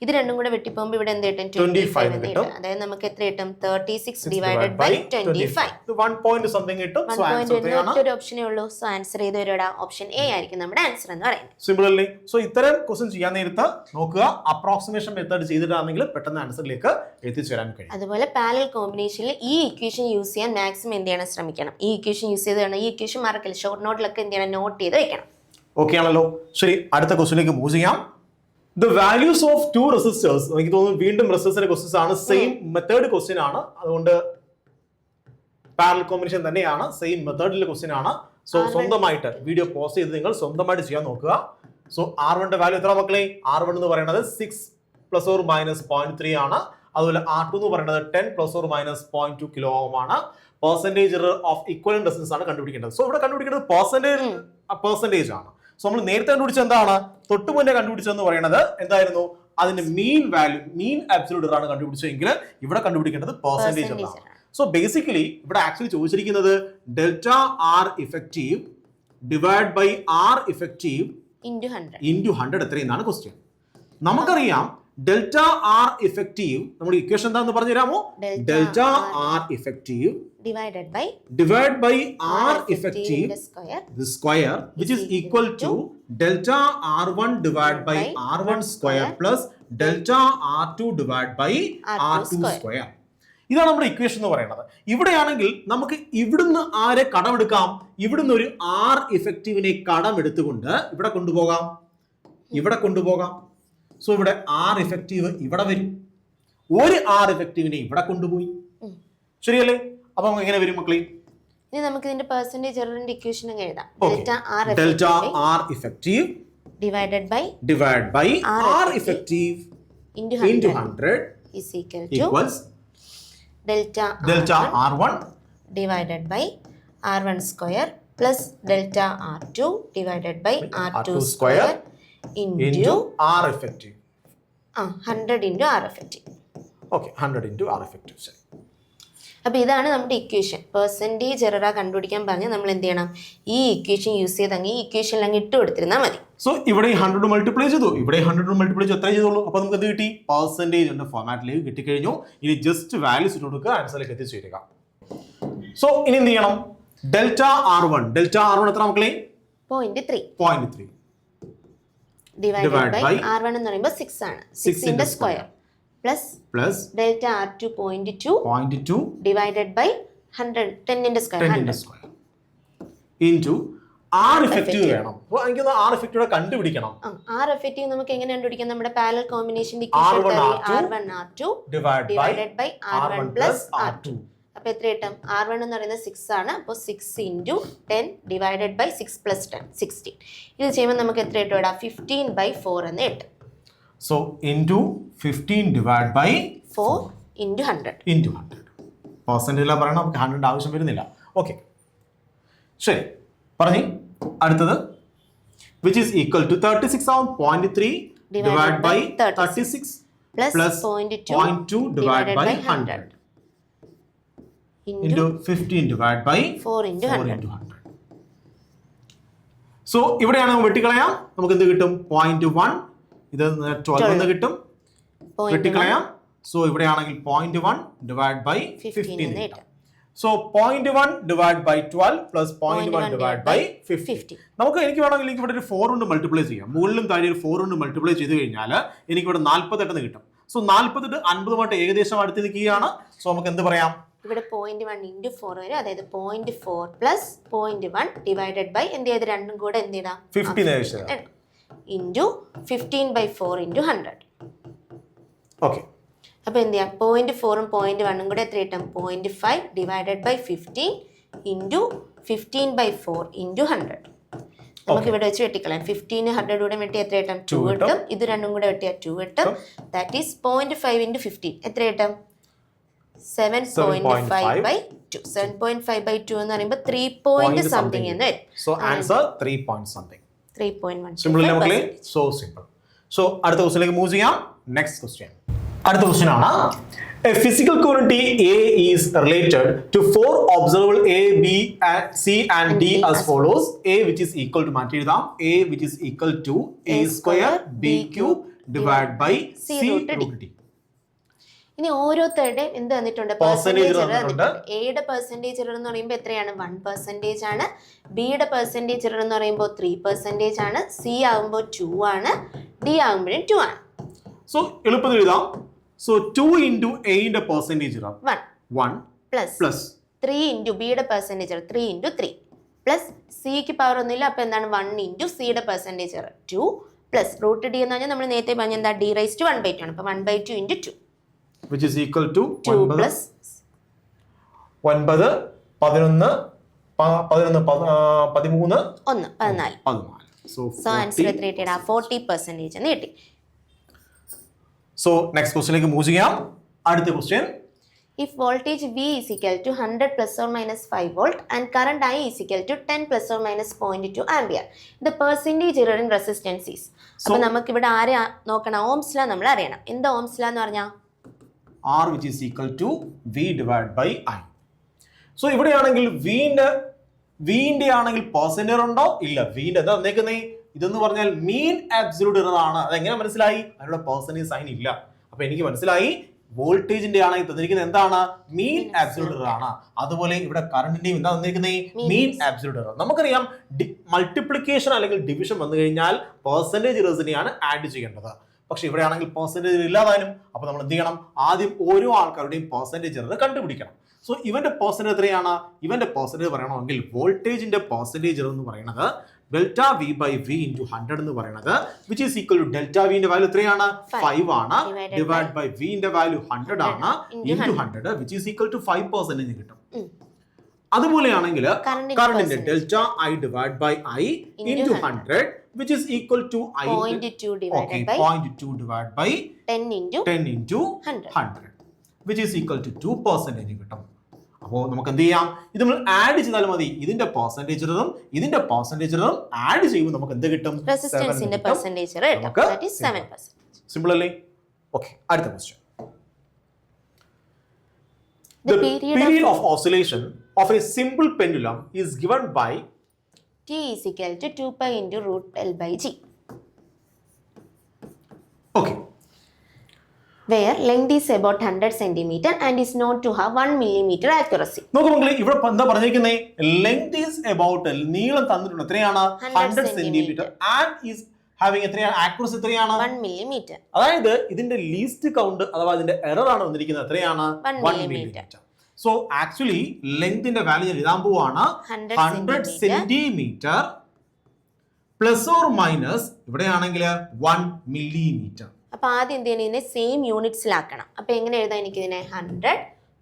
ഇത് രണ്ടും കൂടെ വെട്ടിപ്പോകുമ്പോൾ ഇവിടെ എന്ത് കിട്ടും? 25 എന്ന് കിട്ടും. അതായത് നമുക്ക് എത്ര കിട്ടും? 36 divided by 25. 1 point something കിട്ടും. സോ ആൻസർ ആണ്. ഒരു ഓപ്ഷനേ ഉള്ളൂ. സോ ആൻസർ ചെയ്ത് വരടാ. ഓപ്ഷൻ എ ആയിരിക്കും നമ്മുടെ ആൻസർ എന്ന് പറയുന്നത്. സിമ്പിൾ അല്ലേ? സോ ഇത്തരം ക്വസ്റ്റ്യൻ ചെയ്യാൻ നേരത്ത് നോക്കുക, അപ്രോക്സിമേഷൻ മെത്തേഡ് ചെയ്തിട്ടാണെങ്കിൽ പെട്ടെന്ന് ആൻസറിലേക്ക് എത്തിച്ചേരാൻ കഴിയും. അതുപോലെ പാരലൽ കോമ്പിനേഷനിൽ ഈ ഇക്വേഷൻ യൂസ് ചെയ്യാൻ മാക്സിമം എന്ത് ചെയ്യണം? ശ്രമിക്കണം. ഈ ഇക്വേഷൻ യൂസ് ചെയ്താണ്. ഈ ഇക്വേഷൻ മറക്കില്ല. ഷോർട്ട് നോട്ടിലൊക്കെ എന്ത് ചെയ്യണം? നോട്ട് ചെയ്ത് വെക്കണം. ഓക്കെ ആണല്ലോ? ശരി, അടുത്ത ക്വസ്റ്റ്യനിലേക്ക് മൂവ് ചെയ്യാം. The values of two resistors, എനിക്ക് തോന്നുന്നു വീണ്ടും റെസിസ്റ്ററിന്റെ ക്വസ്റ്റ്യൻസ് ആണ്. സെയിം മെത്തേഡ് ക്വസ്റ്റ്യൻ ആണ്, അതുകൊണ്ട് പാരലൽ കോമ്പിനേഷൻ തന്നെയാണ്, സെയിം മെത്തേഡിലെ ക്വസ്റ്റ്യൻ ആണ്. സോ സ്വന്തമായിട്ട് വീഡിയോ പോസ് ചെയ്ത് നിങ്ങൾ സ്വന്തമായിട്ട് ചെയ്യാൻ നോക്കുക. സോ R1ന്റെ വാല്യൂ എത്ര മക്കളെ? R1 എന്ന് പറയുന്നത് 6 ± -0.3 ആണ്. അതുപോലെ R2 എന്ന് പറയുന്നത് 10 ± -0.2 കിലോ ഓം ആണ്. പെർസെന്റേജ് ഓഫ് ഇക്വലന്റ് റെസിസ്റ്റൻസ് ആണ് കണ്ടുപിടിക്കേണ്ടത്. സോ ഇവിടെ കണ്ടുപിടിക്കേണ്ടത് പെർസെന്റേജ് ആണ്. സോ നമ്മൾ നേരത്തെ കണ്ടുപിടിച്ചത് എന്താണ്? തൊട്ട് മുന്നേ കണ്ടുപിടിച്ചതെന്ന് പറയുന്നത് എന്തായിരുന്നു? അതിന്റെ mean value mean absolute error ആണ് കണ്ടുപിടിച്ചെങ്കിൽ ഇവിടെ കണ്ടുപിടിക്കേണ്ടത് പെർസെന്റേജ് എറർ ആണ്. സോ ബേസിക്കലി ഇവിടെ ആക്ച്വലി ചോദിച്ചിരിക്കുന്നത് delta R effective divide by R effective into 100 എത്രയെന്നാണ് ക്വസ്റ്റ്യൻ. നമുക്കറിയാം ഡെൽറ്റ ആർ ഇഫക്റ്റീവ് നമ്മുടെ ഇക്വേഷൻ എന്താണെന്ന് പറഞ്ഞു തരാമോ? Delta R effective divided by r effective the square which is equal to delta r1 divided by r1 square plus delta r2 divided by r2 square. ഇതാണ് നമ്മുടെ equation എന്ന് പറയുന്നത്. ഇവിടെയാണെങ്കിൽ നമുക്ക് ഇവിടുന്ന് ആരെ കടമെടുക്കാം? ഇവിടുന്ന് ഒരു ആർ ഇഫക്റ്റീവിനെ കടമെടുത്തുകൊണ്ട് ഇവിടെ കൊണ്ടുപോകാം. സോ ഇവിടെ ആർ ഇഫക്റ്റീവ് ഇവിടെ വരും, ഒരു ആർ ഇഫക്റ്റീവിനെ ഇവിടെ കൊണ്ടുപോയി. ശരിയല്ലേ? അപ്പൊ എങ്ങനെ വരും മക്കളെ? ഇനി നമുക്ക് ഇതിന്റെ പെർസെന്റേജ് എററിന്റെ ഇക്വേഷൻ അങ്ങ് എഴുതാം. Delta R effective divided by R effective into 100 is equal to equals delta r1 divided by r1 square plus delta r2 divided by r2 square into r effective 100 into r effective. Okay, 100 into r effective. അപ്പോൾ ഇതാണ് നമ്മുടെ equation. Percentage എററാ കണ്ടുപിടിക്കാൻ പറഞ്ഞാൽ നമ്മൾ എന്ത് ചെയ്യണം? ഈ equation use ചെയ്തെങ്കിൽ ഈ ഇക്വേഷനിൽ അങ്ങ് ഇട്ട് കൊടുത്തിരുന്നാൽ മതി. സോ ഇവിടെ 100 മൾട്ടിപ്ലൈ ചെയ്തു, ഇവിടെ 100 മൾട്ടിപ്ലൈ ചെയ്തു, എത്ര ചെയ്തോളൂ? അപ്പോൾ നമുക്ക് എന്ത് കിട്ടി? പെർസെൻറ്റേജ് എന്ന ഫോർമാറ്റിലേക്ക് കിട്ടിക്കഴിഞ്ഞു. ഇനി ജസ്റ്റ് വാല്യൂസ് ഇട്ട് കൊടുക്കുക, ആൻസറിലേക്ക് എത്തിച്ചേരുക. സോ ഇനി എന്ത് ചെയ്യണം? ഡെൽറ്റ ആർ1 എത്ര മക്കളെ? 0.3 ഡിവൈഡഡ് ബൈ r1 എന്ന് പറയുമ്പോൾ 6 ആണ്. 6 ന്റെ square plus delta r2 0.2 divided by 100 10 ന്റെ സ്ക്വയർ into r effective വേണം. അപ്പോൾ എനിക്ക് r effective കണ്ടുപിടിക്കണം. r effective നമുക്ക് എങ്ങനെ കണ്ടുപിടിക്കാം? നമ്മുടെ parallel combination equation r1 r2 divided by r1 plus r2. അപ്പോൾ എത്ര കിട്ടും? r1 എന്ന് പറയുന്നത് 6 ആണ്. അപ്പോൾ 6 into 10 divided by 6 plus 10 16. ഇത് ചെയ്യുമ്പോൾ നമുക്ക് എത്ര കിട്ടും? 15/4 എന്ന് കിട്ടും. So into 15 divided by 4 into 100. പെർസെന്റേജിൽ പറയണം, നമുക്ക് 100 ആവശ്യം വരുന്നില്ല. ഓക്കെ, ശരി. പറഞ്ഞേ അടുത്തത് which is equal to 36 ആവും 0.3 divided by 36 plus 0.2 divided by 100 into 15 divided by 4 into 100. So ഇവിടെയാണ് വെട്ടിക്കളയാം, നമുക്ക് എന്ത് കിട്ടും? 0.1 ഇത് 12 എന്ന് കിട്ടും, വെട്ടിക്കളയാം. സോ ഇവിടെയാണെങ്കിൽ 0.1 divide by 15. So 0.1 divide by 12 plus 0.1 divide by 50. നമുക്ക് എനിക്ക് വേണമെങ്കിൽ ഇവിടെ ഒരു 4 കൊണ്ട് മൾട്ടിപ്ലൈ ചെയ്യാം. മുകളിലും താഴെ ഒരു 4 കൊണ്ട് മൾട്ടിപ്ലൈ ചെയ്ത് കഴിഞ്ഞാൽ എനിക്ക് ഇവിടെ 48 എന്ന് കിട്ടും. സോ 48 50 ഏകദേശം അടുത്ത് നിൽക്കുകയാണ്. സോ നമുക്ക് എന്ത് പറയാം? ഇവിടെ 0.1 into 4 വരും, അതായത് 0.4 പ്ലസ് 0.1 ഡിവൈഡഡ് ബൈ എന്ത് ചെയ്ത് രണ്ടും കൂടെ എന്ത് ചെയ്താം? 50 into 15/4 into 100. ഓക്കെ, അപ്പോൾ എന്ത് ചെയ്യാം? 0.4 ഉം 0.1 കൂടെ എത്ര കിട്ടും? 0.5 ഡിവൈഡഡ് ബൈ 15 into 15/4 into 100. നമുക്ക് ഇവിടെ വെച്ച് വെട്ടിക്കളയാം. 15 100 കൂടെ വെട്ടി എത്ര കിട്ടും? 2 കിട്ടും. ഇത് രണ്ടും കൂടെ വെട്ടിയാൽ 2 കിട്ടും. ദാറ്റ് ഈസ് 0.5 into 15 എത്ര കിട്ടും? 7.5/2. 7.5/2 എന്ന് പറയുമ്പോൾ 3 point something എന്ന് വരും. So answer 3 point something. 3.1. Simple അല്ലേ മക്കളെ? So simple. സോ അടുത്ത ക്വസ്റ്റ്യനിലേക്ക് മൂവ് ചെയ്യാം. Next question. അടുത്ത ക്വസ്റ്റ്യൻ ആണ് a physical quantity A is related to 4 observable A, B, C and D as follows. A which is equal to മാറ്റി എഴുതാം. A which is equal to A square B cube divided by C root D. ഇനി ഓരോരുത്തരുടെയും എന്ത് തന്നിട്ടുണ്ട്? Percentage error തന്നിട്ടുണ്ട്. എയുടെ percentage error എന്ന് പറയുമ്പോൾ എത്രയാണ്? 1% ആണ്. ബിയുടെ പെർസെന്റേജ് എറർ എന്ന് പറയുമ്പോൾ 3% ആണ്. സി ആകുമ്പോൾ 2 ആണ്. ഡി ആകുമ്പോഴും 2 ആണ്. സോ എളുപ്പത്തിൽ എഴുതാം. സോ 2 into A ന്റെ പെർസെന്റേജ് എറർ 1 പ്ലസ് 3 into ബിയുടെ പെർസെന്റേജ് എറർ 3 into 3 പ്ലസ് സിക്ക് പവർ ഒന്നുമില്ല, അപ്പോൾ എന്താണ് 1 into സിയുടെ percentage error 2 plus root D എന്ന് പറഞ്ഞാൽ നമ്മൾ നേരത്തെ പറഞ്ഞ എന്താ? d raised to 1/2 ആണ്. അപ്പോൾ 1/2 into 2 which is equal to 2 plus 9 11 13 14. So answer എത്ര കിട്ടിയടാ? 40% എന്ന് കിട്ടി. സോ നെക്സ്റ്റ് ക്വസ്റ്റ്യനിലേക്ക് മൂവ് ചെയ്യാം. അടുത്ത question if voltage V is equal to 100 plus or minus 5 volt and current I is equal to 10 plus or minus 0.2 ampere, the percentage error in resistance is. അപ്പോൾ നമുക്ക് ഇവിടെ ആരെ നോക്കണം? ഓംസ് ലോ നമ്മൾ അറിയണം. എന്താ ഓംസ് ലോ എന്ന് പറഞ്ഞാൽ? R which is equal to V divided by I. So ഇവിടെയാണെങ്കിൽ വിന്റെ ആണെങ്കിൽ പെർസെന്റ് എറർ ഉണ്ടോ? ഇല്ല. വിന്റെ എന്താ തന്നേക്കുന്നേ? ഇതെന്ന് പറഞ്ഞാൽ മീൻ ആബ്സല്യൂട്ട് എറർ ആണ്. അതെങ്ങനെ മനസ്സിലായി? അതിനുള്ള പെർസെന്റേജ് സൈൻ ഇല്ല. അപ്പൊ എനിക്ക് മനസ്സിലായി വോൾട്ടേജിന്റെ ആണെങ്കിൽ തന്നിരിക്കുന്നത് എന്താണ്? മീൻ ആബ്സല്യൂട്ട് എറർ ആണ്. അതുപോലെ ഇവിടെ കറണ്ടിന്റെയും എന്താ തന്നിരിക്കുന്നത്? മീൻ ആബ്സല്യൂട്ട് എറർ. നമുക്കറിയാം മൾട്ടിപ്ലിക്കേഷൻ അല്ലെങ്കിൽ ഡിവിഷൻ വന്നു കഴിഞ്ഞാൽ പെർസെന്റേജ് എറേഴ്സിനെയാണ് ആഡ് ചെയ്യേണ്ടത്. പക്ഷെ ഇവിടെ ആണെങ്കിൽ പെർസെന്റേജ് ഇല്ലാതാനും. അപ്പൊ നമ്മൾ എന്ത് ചെയ്യണം? ആദ്യം ഓരോ ആൾക്കാരുടെയും പെർസെന്റേജ് എറർ കണ്ടുപിടിക്കണം. സോ ഇവന്റെ പെർസെന്റേജ് എത്രയാണ്? ഇവന്റെ പെർസെന്റേജ് പറയണമെങ്കിൽ വോൾട്ടേജിന്റെ പെർസെന്റേജ് എറർ എന്ന് പറയുന്നത് delta V by V into 100 എന്ന് പറയുന്നത് which is equal to delta വിന്റെ വാല്യൂ എത്രയാണ്? 5 ആണ്. ഡിവൈഡ് ബൈ വിന്റെ വാല്യൂ 100 ആണ്. Into 100 which is equal to 5% കിട്ടും. അതുപോലെയാണെങ്കിൽ കറണ്ടിന്റെ delta I divide by I into 100 which is equal to I 0.2 divided by 0.2 divided by 10 into 100 which is equal to 2% കിട്ടും. അപ്പോൾ നമുക്ക് എന്ത് ചെയ്യാം? ഇത് നമ്മൾ ആഡ് ചെയ്താൽ മതി. ഇതിന്റെ പെർസെന്റേജ് എററും ഇതിന്റെ പെർസെന്റേജ് എററും ആഡ് ചെയ്യുമ്പോൾ നമുക്ക് എന്ത് കിട്ടും? റെസിസ്റ്റൻസിന്റെ പെർസെന്റേജ് എറർ കിട്ടും. that is 7%. സിമ്പിൾ അല്ലേ? ഓക്കേ, അടുത്ത question. The period of oscillation of a simple pendulum is given by T is equal to 2 pi into root L by G. Okay. Where length is about 100 centimeter and is known to have 1 millimeter accuracy. നോക്കൂ മക്കളെ, ഇവിടെ എന്താ പറഞ്ഞിരിക്കുന്നത്? Length is about, നീളം തന്നിട്ടുണ്ട് എത്രയാണ്? 100 centimetre and is having എത്രയാണ്? Accuracy എത്രയാണ്? 1 millimeter. അതായത് ഇതിന്റെ ലീസ്റ്റ് കൗണ്ട് അഥവാ ഇതിന്റെ എറർ ആണ് വന്നിരിക്കുന്നത് എത്രയാണ്? 1 millimeter. സോ ആക്ച്വലി ലെങ്തിന്റെ വാല്യൂ എഴുതാൻ പോവാണ് 100 സെന്റിമീറ്റർ പ്ലസ് ഓർ മൈനസ് ഇവിടെയാണെങ്കിൽ 1 മില്ലിമീറ്റർ. അപ്പൊ ആദ്യം എന്ത് ചെയ്യണം? ഇതിനെ സെയിം യൂണിറ്റ്സിലാക്കണം. അപ്പൊ എങ്ങനെ എഴുതാൻ എനിക്ക് ഇതിനെ? 100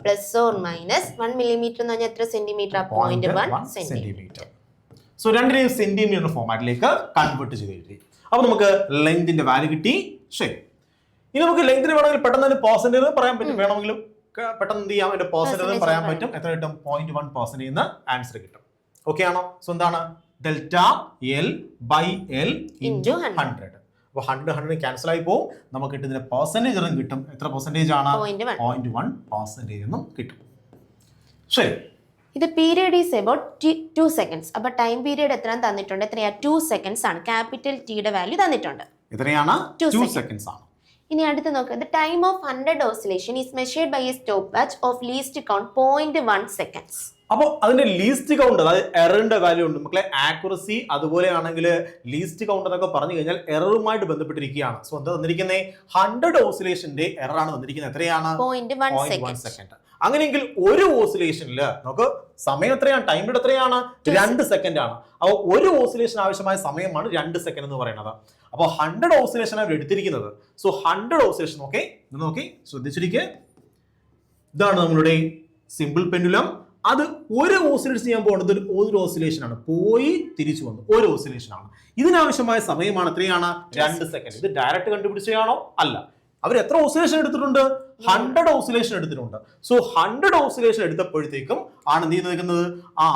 പ്ലസ് ഓർ മൈനസ് 1 മില്ലിമീറ്റർ എന്ന് പറഞ്ഞാൽ എത്ര സെന്റിമീറ്റർ? 0.1 സെന്റിമീറ്റർ. സോ രണ്ടിനെയും സെന്റിമീറ്റർ ഫോമാറ്റിലേക്ക് കൺവേർട്ട് ചെയ്ത് എഴുതി. അപ്പൊ നമുക്ക് ലെങ്തിന്റെ വാല്യൂ കിട്ടി. ശരി, ഇനി നമുക്ക് ലെങ്തിന് വേണമെങ്കിൽ പെട്ടെന്ന് പെർസെന്റേജ് പറയാൻ പറ്റും. വേണമെങ്കിലും പെട്ടെന്ന് എന്ത് ചെയ്യാം? അതിന്റെ പെർസെന്റേജ് പറയാൻ പറ്റും. എത്ര കിട്ടും? 0.1% എന്ന് ആൻസർ കിട്ടും. ഓക്കെ ആണോ? സോ എന്താണ്? Delta L by L into 100. അപ്പോൾ 100 ക്യാൻസൽ ആയി പോകും. നമുക്ക് ഇതിന്റെ പെർസെന്റേജ് എന്നും കിട്ടും. എത്ര പെർസെന്റേജ് ആണ്? 0.1% എന്നും കിട്ടും. ശരി, ഇത് പീരിയഡ് ഈസ് അബൌട്ട് 2 സെക്കൻഡ്സ്. അപ്പൊ ടൈം പീരിയഡ് എത്ര തന്നിട്ടുണ്ട്? എത്രയാ? 2 സെക്കൻഡ്സ് ആണ്. ക്യാപിറ്റൽ ടിയുടെ വാല്യൂ തന്നിട്ടുണ്ട്. എത്രയാണ്? 2 സെക്കൻഡ്സ് ആണ്. ഇനി അടുത്ത് നോക്കുക. The time of 100 oscillation is measured by a stop watch of least count 0.1 seconds. അപ്പോൾ അതിന്റെ ലീസ്റ്റ് കൗണ്ട്, അതായത് എററിന്റെ വാല്യൂ ഉണ്ട് മക്കളെ. ആക്യുറസി അതുപോലെ ആണെങ്കിൽ ലീസ്റ്റ് കൗണ്ട് എന്നൊക്കെ പറഞ്ഞു കഴിഞ്ഞാൽ എററുമായിട്ട് ബന്ധപ്പെട്ടിരിക്കുകയാണ്. സോ എന്താ തന്നിരിക്കുന്നത്? 100 ഓസിലേഷന്റെ എറർ ആണ് തന്നിരിക്കുന്നത്. എത്രയാണ്? 0.1 സെക്കൻഡ്. അങ്ങനെയെങ്കിൽ ഒരു ഓസിലേഷനിൽ നമുക്ക് സമയം എത്രയാണ്? ടൈം പീരീഡ് എത്രയാണ്? 2 സെക്കൻഡ് ആണ്. അപ്പോൾ ഒരു ഓസിലേഷൻ ആവശ്യമായ സമയമാണ് 2 സെക്കൻഡ് എന്ന് പറയുന്നത്. അപ്പോൾ 100 ഓസിലേഷൻ ആണ് എടുത്തിരിക്കുന്നത്. സോ 100 ഓസിലേഷൻ നോക്കി ശ്രദ്ധിച്ചിരിക്കുക. ഇതാണ് നമ്മളുടെ സിമ്പിൾ പെൻഡുലം. അത് ഒരു ഓസിലേഷൻ ചെയ്യാൻ പോകുന്നത് ഒരു ഓസിലേഷൻ ആണ്. പോയി തിരിച്ചു വന്നു ഒരു ഓസിലേഷൻ ആണ്. ഇതിനാവശ്യമായ സമയമാണ് എത്രയാണ്? 2 സെക്കൻഡ്. ഇത് ഡയറക്റ്റ് കണ്ടുപിടിച്ചതാണോ? അല്ല. അവർ എത്ര ഓസിലേഷൻ എടുത്തിട്ടുണ്ട്? 100 ഓസിലേഷൻ എടുത്തിട്ടുണ്ട്. സോ 100 ഓസിലേഷൻ എടുത്തപ്പോഴത്തേക്കും ആണ് എന്ത് ചെയ്തിരിക്കുന്നത്?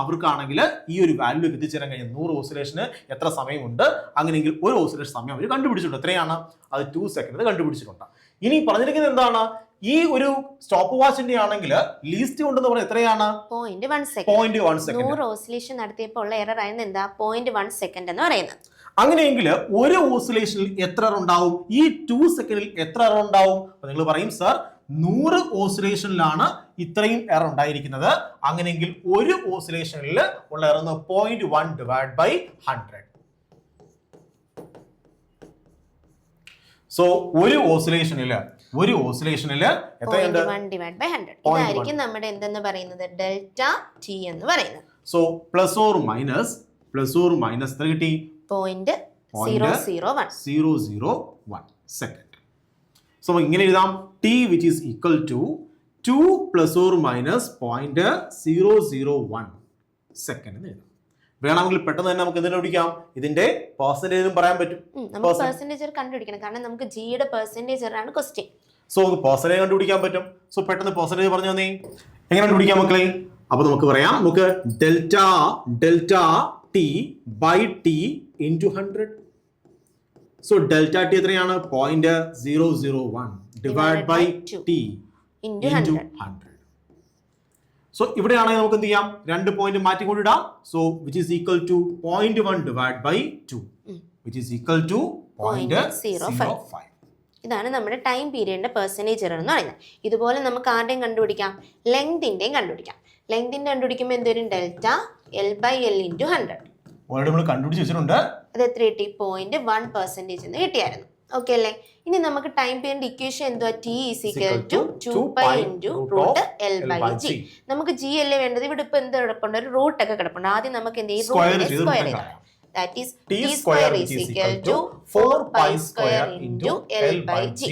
അവർക്കാണെങ്കിൽ ഈ ഒരു വാല്യൂ എത്തിച്ചേരാൻ കഴിഞ്ഞ 100 ഓസിലേഷന് എത്ര സമയമുണ്ട്? അങ്ങനെയെങ്കിൽ ഒരു ഓസിലേഷൻ സമയം അവർ കണ്ടുപിടിച്ചിട്ടുണ്ട്. എത്രയാണ്? അത് 2 സെക്കൻഡ് കണ്ടുപിടിച്ചിട്ടുണ്ട്. ഇനി പറഞ്ഞിരിക്കുന്നത് എന്താണ്? ഈ ഒരു സ്റ്റോപ്പ് വാച്ചിന്റെ ആണെങ്കിൽ ലീസ്റ്റ് കൊണ്ടെന്ന് പറഞ്ഞാൽ എത്രയാണ്? 0.1 സെക്കൻഡ്. 100 ഓസിലേഷൻ നടത്തിയപ്പോൾ ഉള്ള എറർ ആയിരുന്നു എന്താ? 0.1 സെക്കൻഡ് എന്ന് പറയുന്നത്. അങ്ങനെയെങ്കിൽ ഒരു ഓസിലേഷനിൽ എത്ര എറർ ഉണ്ടാവും? ഈ 2 സെക്കൻഡിൽ എത്ര എറർ ഉണ്ടാവും? നിങ്ങൾ പറയും സർ 100 ഓസിലേഷനിലാണ് ഇത്രയും എറർ ഉണ്ടായിരിക്കുന്നത്. അങ്ങനെയെങ്കിൽ ഒരു ഓസിലേഷനിൽ ഉള്ള എറർ 0.1 ഡിവൈഡ് ബൈ 100. സോ ഒരു ഓസിലേഷനിൽ എത്രയുണ്ട്? 0.1 ഡിവൈഡ് ബൈ 100. ഇതായിരിക്കും നമ്മുടെ എന്തെന്ന് പറയുന്നത്? ഡെൽറ്റ ടി എന്ന് പറയുന്നത്. സോ പ്ലസ് ഓർ മൈനസ് എത്ര കിട്ടി? 0.001 സെക്കൻഡ്. സോ ഇങ്ങനെ എഴുതാം. T which is equal to 2 plus or minus 0.001 second എന്ന് എഴുതാം. വേണമെങ്കിൽ പെട്ടെന്ന് തന്നെ നമുക്ക് എന്തിനെ പിടിക്കാം? ഇതിന്റെ പെർസെന്റേജും പറയാൻ പറ്റും. നമുക്ക് പെർസെന്റേജ് കണ്ടുപിടിക്കണം. കാരണം നമുക്ക് ജിയുടെ പെർസെന്റേജ് ആണ് ക്വസ്റ്റ്യൻ. സോ നമുക്ക് പെർസെന്റേജ് കണ്ടുപിടിക്കാൻ പറ്റും. സോ പെട്ടെന്ന് പെർസെന്റേജ് പറഞ്ഞു തന്നേ. എങ്ങനെ കണ്ടുപിടിക്കാം മക്കളെ? അപ്പൊ നമുക്ക് പറയാം, നമുക്ക് delta T by T into 100. So delta T എത്രയാണ്? 0.001 divide by T into 100. So ഇവിടെയാണെങ്കിൽ നമുക്ക് എന്ത് ചെയ്യാം? 2 പോയിന്റ് മാറ്റിക്കൊണ്ടിടാം. So which is equal to 0.1 divide by 2 which is equal to 0.05. ഇതാണ് നമ്മുടെ ടൈം പീരിയഡിന്റെ പെർസെന്റേജ് എറർ എന്ന് പറയുന്നത്. ഇതുപോലെ നമുക്ക് ആരുടെയും കണ്ടുപിടിക്കാം, ലെങ്തിന്റെയും കണ്ടുപിടിക്കാം. ലെങ്തിന്റെ കണ്ടുപിടിക്കുമ്പോൾ എന്തൊരു delta L by L into 100. Already നമ്മൾ കണ്ടുപിടിച്ച് വെച്ചിട്ടുണ്ട്. അത് എത്ര കിട്ടി? 0.1% എന്ന് കിട്ടിയായിരുന്നു. ഓക്കെ അല്ലേ? ഇനി നമുക്ക് ടൈം പീരിയഡ് ഇക്വേഷൻ എന്തുവാ? T is equal to 2π into root L by G. നമുക്ക് ജി അല്ലേ വേണ്ടത്? ഇവിടെ ഇപ്പൊ എന്ത് കിടപ്പുണ്ട്? ഒരു റൂട്ട് ഒക്കെ കിടപ്പുണ്ട്. ആദ്യം നമുക്ക് എന്ത് ചെയ്യും? റൂട്ടിനെ സ്ക്വയർ ചെയ്താൽ that is t square is equal to 4π square into L by g.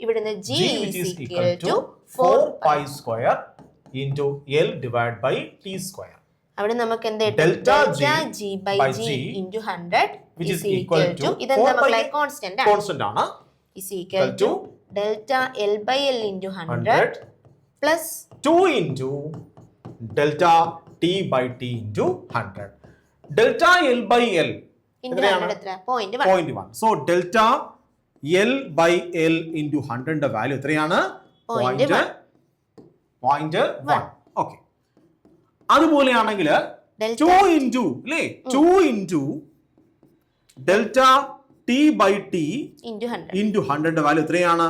ഇവിടുന്ന് g is equal to 4π square into L divided by t square. അവിടെ നമുക്ക് എന്ത് കിട്ടും? Delta g by g into 100 which is equal to ഇതെന്താ മക്കളെ? Constant ആണ്. is equal to delta L by L into 100 plus 2 into delta t by t into 100. Delta L by L എത്രയാണ്? 0.1. So delta L by L into 100ന്റെ value എത്രയാണ്? 0.1. Okay. അതുപോലെയാണെങ്കിൽ 2 into അല്ലേ? 2 into delta T by T into 100ന്റെ value എത്രയാണ്?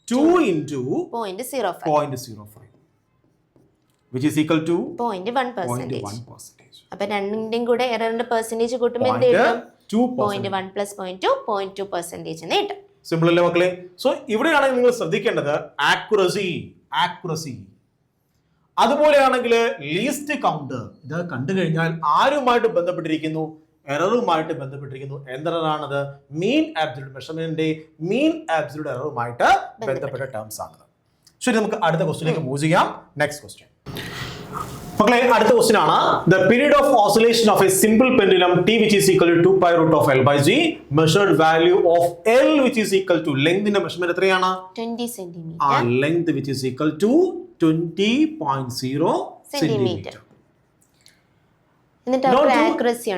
2 into 0.05 which is equal to 0.1%. അപ്പൊ രണ്ടിന്റെയും കൂടെ എററിന്റെ പെർസെന്റേജ് കൂട്ടുമ്പോൾ എന്ത് കിട്ടും? 0.1 plus 0.2 0.2% എന്ന് കിട്ടും. സിമ്പിൾ അല്ലേ മക്കളെ? സോ ഇവിടെയാണെങ്കിൽ നിങ്ങൾ ശ്രദ്ധിക്കേണ്ടത് ആക്യുറസി. അതുപോലെയാണെങ്കിൽ least count. ഇത് കണ്ടു കഴിഞ്ഞാൽ ആരുമായിട്ട് ബന്ധപ്പെട്ടിരിക്കുന്നു? എററുമായിട്ട് ബന്ധപ്പെട്ടിരിക്കുന്നു. എന്തെറാണത്? മീൻ ആബ്സല്യൂട്ട് മെഷർമെന്റിന്റെ മീൻ ആബ്സല്യൂട്ട് എററുമായിട്ട് ബന്ധപ്പെട്ട ടേംസ് ആണത്. ശരി, നമുക്ക് അടുത്ത ക്വസ്റ്റ്യനിലേക്ക് മൂവ് ചെയ്യാം. നെക്സ്റ്റ് ക്വസ്റ്റ്യൻ മക്കളെ, അടുത്ത ക്വസ്റ്റ്യൻ ആണ്. The period of oscillation of a simple pendulum T which is equal to 2π root of L by G measured value of L which is equal to ലെങ്തിന്റെ മെഷർമെന്റ് എത്രയാണ്? 20 centimetre. ആ length which is equal to 20.0 centimetre. എന്നിട്ട് accuracy